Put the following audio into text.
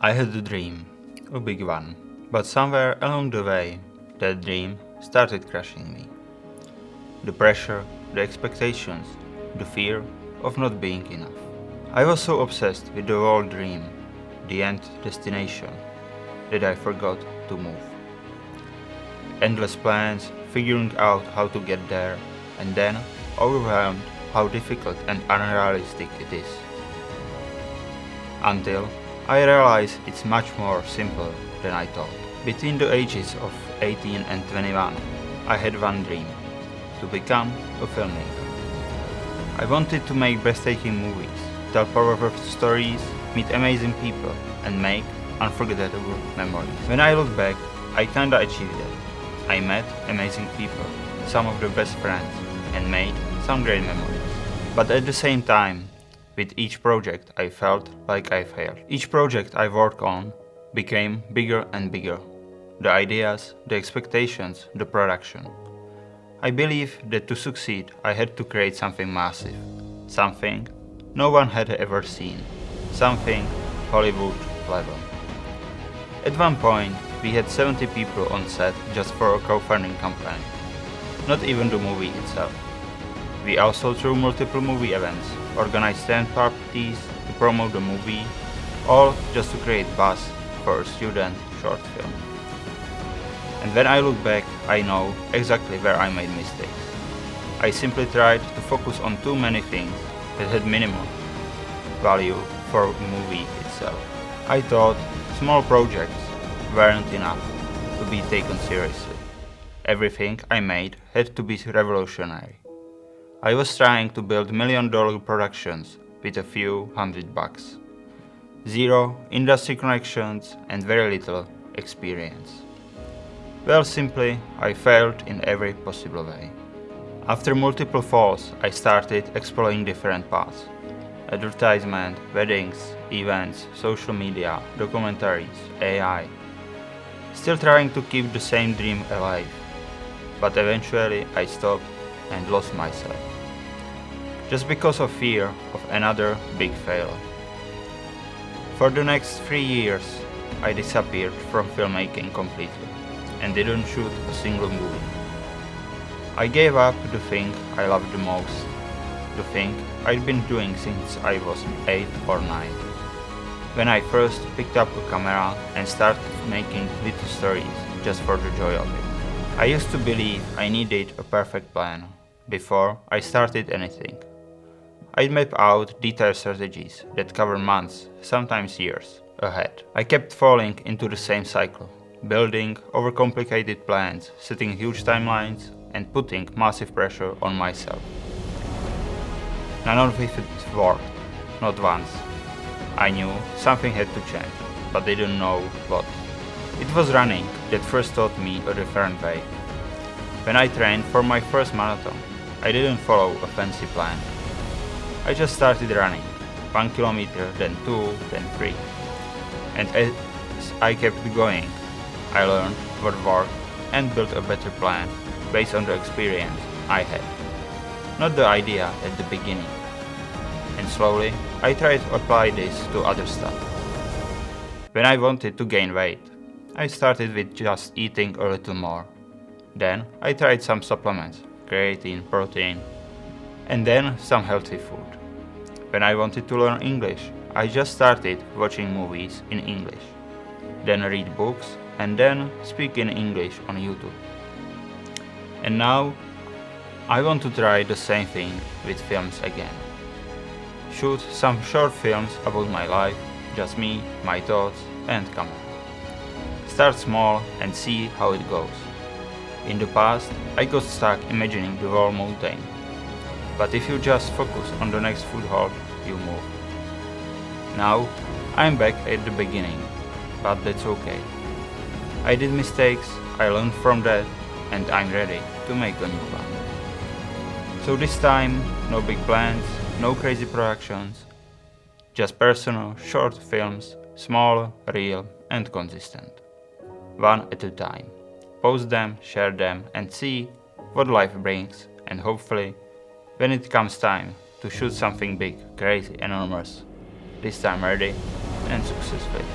I had a dream, a big one, but somewhere along the way, that dream started crushing me. The pressure, the expectations, the fear of not being enough. I was so obsessed with the whole dream, the end destination, that I forgot to move. Endless plans, figuring out how to get there, and then overwhelmed how difficult and unrealistic it is. Until I realized it's much more simple than I thought. Between the ages of 18 and 21, I had one dream: to become a filmmaker. I wanted to make breathtaking movies, tell powerful stories, meet amazing people, and make unforgettable memories. When I look back, I kinda achieved that. I met amazing people, some of the best friends, and made some great memories. But at the same time, with each project I felt like I failed. Each project I worked on became bigger and bigger. The ideas, the expectations, the production. I believe that to succeed I had to create something massive. Something no one had ever seen. Something Hollywood level. At one point we had 70 people on set just for a crowdfunding campaign. Not even the movie itself. We also threw multiple movie events, organized tent parties to promote the movie, all just to create buzz for a student short film. And when I look back, I know exactly where I made mistakes. I simply tried to focus on too many things that had minimal value for the movie itself. I thought small projects weren't enough to be taken seriously. Everything I made had to be revolutionary. I was trying to build $1 million productions with a few $100. Zero industry connections and very little experience. Well, simply, I failed in every possible way. After multiple falls, I started exploring different paths. Advertisement, weddings, events, social media, documentaries, AI. Still trying to keep the same dream alive. But eventually I stopped and lost myself. Just because of fear of another big failure. For the next 3 years, I disappeared from filmmaking completely and didn't shoot a single movie. I gave up the thing I loved the most, the thing I'd been doing since I was 8 or 9. When I first picked up a camera and started making little stories just for the joy of it. I used to believe I needed a perfect plan before I started anything. I'd map out detailed strategies that cover months, sometimes years, ahead. I kept falling into the same cycle, building overcomplicated plans, setting huge timelines, and putting massive pressure on myself. None of it worked, not once. I knew something had to change, but didn't know what. It was running that first taught me a different way. When I trained for my first marathon, I didn't follow a fancy plan. I just started running, 1 kilometer, then 2, then 3. And as I kept going, I learned what worked and built a better plan based on the experience I had, not the idea at the beginning. And slowly, I tried to apply this to other stuff. When I wanted to gain weight, I started with just eating a little more. Then I tried some supplements, creatine, protein, and then some healthy food. When I wanted to learn English, I just started watching movies in English, then read books, and then speak in English on YouTube. And now, I want to try the same thing with films again. Shoot some short films about my life, just me, my thoughts, and camera. Start small and see how it goes. In the past, I got stuck imagining the whole mountain. But if you just focus on the next foothold, you move. Now, I'm back at the beginning, but that's okay. I did mistakes, I learned from that, and I'm ready to make a new one. So this time, no big plans, no crazy productions, just personal, short films, small, real, and consistent. One at a time. Post them, share them, and see what life brings, and hopefully, when it comes time to shoot something big, crazy, enormous, this time ready and successfully.